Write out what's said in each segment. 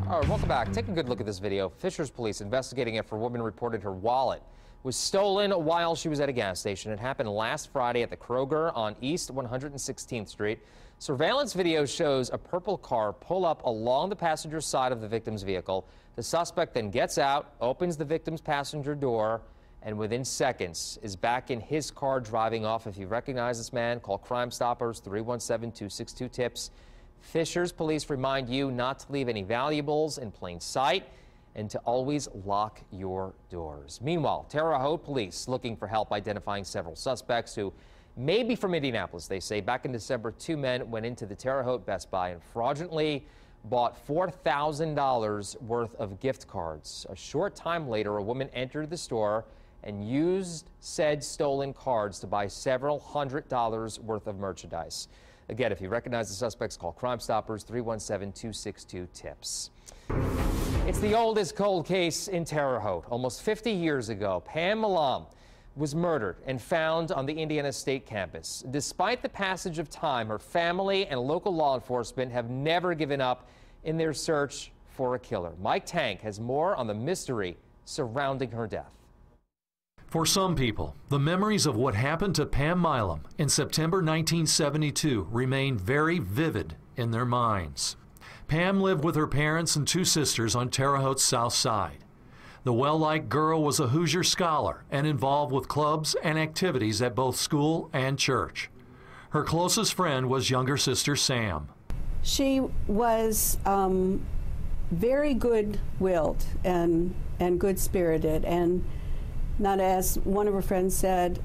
All right, welcome back. Take a good look at this video. Fishers police investigating it for a woman reported her wallet was stolen while she was at a gas station. It happened last Friday at the Kroger on East 116th Street. Surveillance video shows a purple car pull up along the passenger side of the victim's vehicle. The suspect then gets out, opens the victim's passenger door, and within seconds is back in his car driving off. If you recognize this man, call Crime Stoppers 317-262-TIPS. Fishers police remind you not to leave any valuables in plain sight and to always lock your doors. Meanwhile, Terre Haute police looking for help identifying several suspects who may be from Indianapolis. They say back in December, 2 men went into the Terre Haute Best Buy and fraudulently bought $4,000 worth of gift cards. A short time later, a woman entered the store and used said stolen cards to buy several $100s worth of merchandise. Again, if you recognize the suspects, call Crime Stoppers 317-262-TIPS. It's the oldest cold case in Terre Haute. Almost 50 years ago, Pam Milam was murdered and found on the Indiana State campus. Despite the passage of time, her family and local law enforcement have never given up in their search for a killer. Mike Tank has more on the mystery surrounding her death. For some people, the memories of what happened to Pam Milam in September 1972 remain very vivid in their minds. Pam lived with her parents and 2 sisters on Terre Haute's south side. The well-liked girl was a Hoosier scholar and involved with clubs and activities at both school and church. Her closest friend was younger sister Sam. She was very good-willed and good-spirited, and not, as one of her friends said,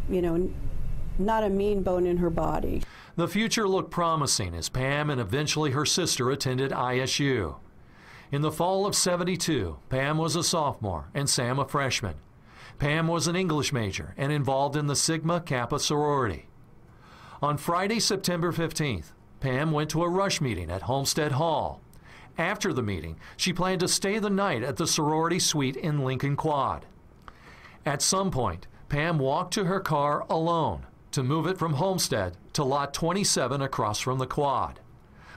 not a mean bone in her body. The future looked promising as Pam and eventually her sister attended ISU. In the fall of '72, Pam was a sophomore and Sam a freshman. Pam was an English major and involved in the Sigma Kappa sorority. On Friday, September 15th, Pam went to a rush meeting at Homestead Hall. After the meeting, she planned to stay the night at the sorority suite in Lincoln Quad. At some point, Pam walked to her car alone to move it from Homestead to Lot 27 across from the quad.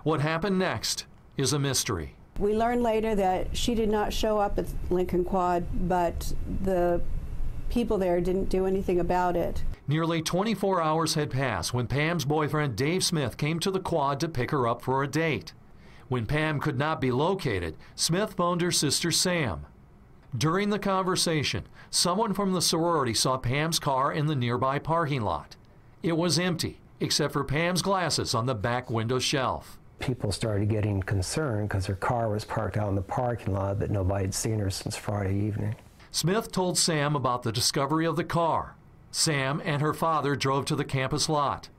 What happened next is a mystery. We learned later that she did not show up at Lincoln Quad, but the people there didn't do anything about it. Nearly 24 hours had passed when Pam's boyfriend Dave Smith came to the quad to pick her up for a date. When Pam could not be located, Smith phoned her sister Sam. During the conversation, someone from the sorority saw Pam's car in the nearby parking lot. It was empty, except for Pam's glasses on the back window shelf. People started getting concerned because her car was parked out in the parking lot, but nobody had seen her since Friday evening. Smith told Sam about the discovery of the car. Sam and her father drove to the campus lot.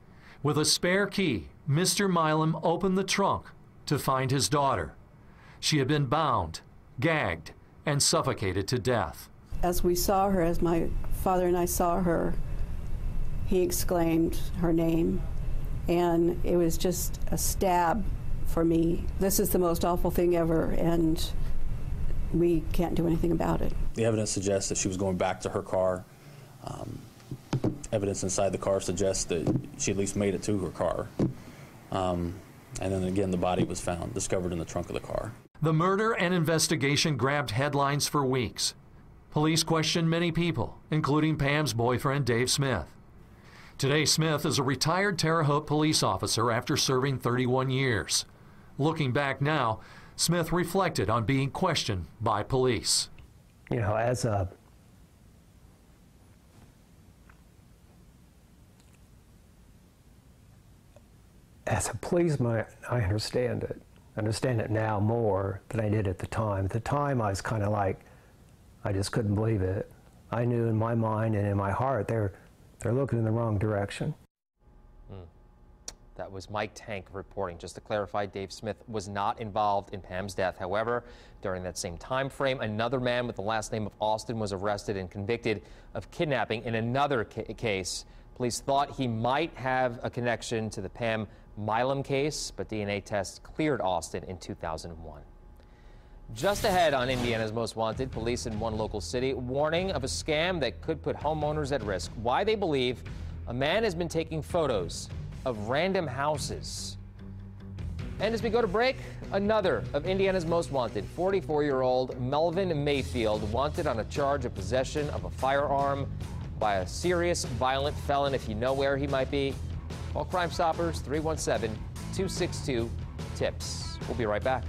With a spare key, Mr. Milam opened the trunk to find his daughter. She had been bound, gagged, and suffocated to death. As we saw her, as my father and I saw her, he exclaimed her name, and it was just a stab for me. This is the most awful thing ever, and we can't do anything about it. The evidence suggests that she was going back to her car. Evidence inside the car suggests that she at least made it to her car. And then again, the body was found, discovered in the trunk of the car. The murder and investigation grabbed headlines for weeks. Police questioned many people, including Pam's boyfriend, Dave Smith. Today, Smith is a retired Terre Haute police officer after serving 31 years. Looking back now, Smith reflected on being questioned by police. As a policeman, I understand it. I understand it now more than I did at the time. At the time, I was kind of like, I just couldn't believe it. I knew in my mind and in my heart they're looking in the wrong direction. That was Mike Tank reporting. Just to clarify, Dave Smith was not involved in Pam's death. However, during that same time frame, another man with the last name of Austin was arrested and convicted of kidnapping in another case. Police thought he might have a connection to the Pam Milam case, but DNA tests cleared Austin in 2001. Just ahead on Indiana's Most Wanted, police in one local city warning of a scam that could put homeowners at risk. Why they believe a man has been taking photos of random houses. And as we go to break, another of Indiana's most wanted, 44-year-old Melvin Mayfield, wanted on a charge of possession of a firearm by a serious violent felon. If you know where he might be, call Crime Stoppers 317-262-TIPS. We'll be right back.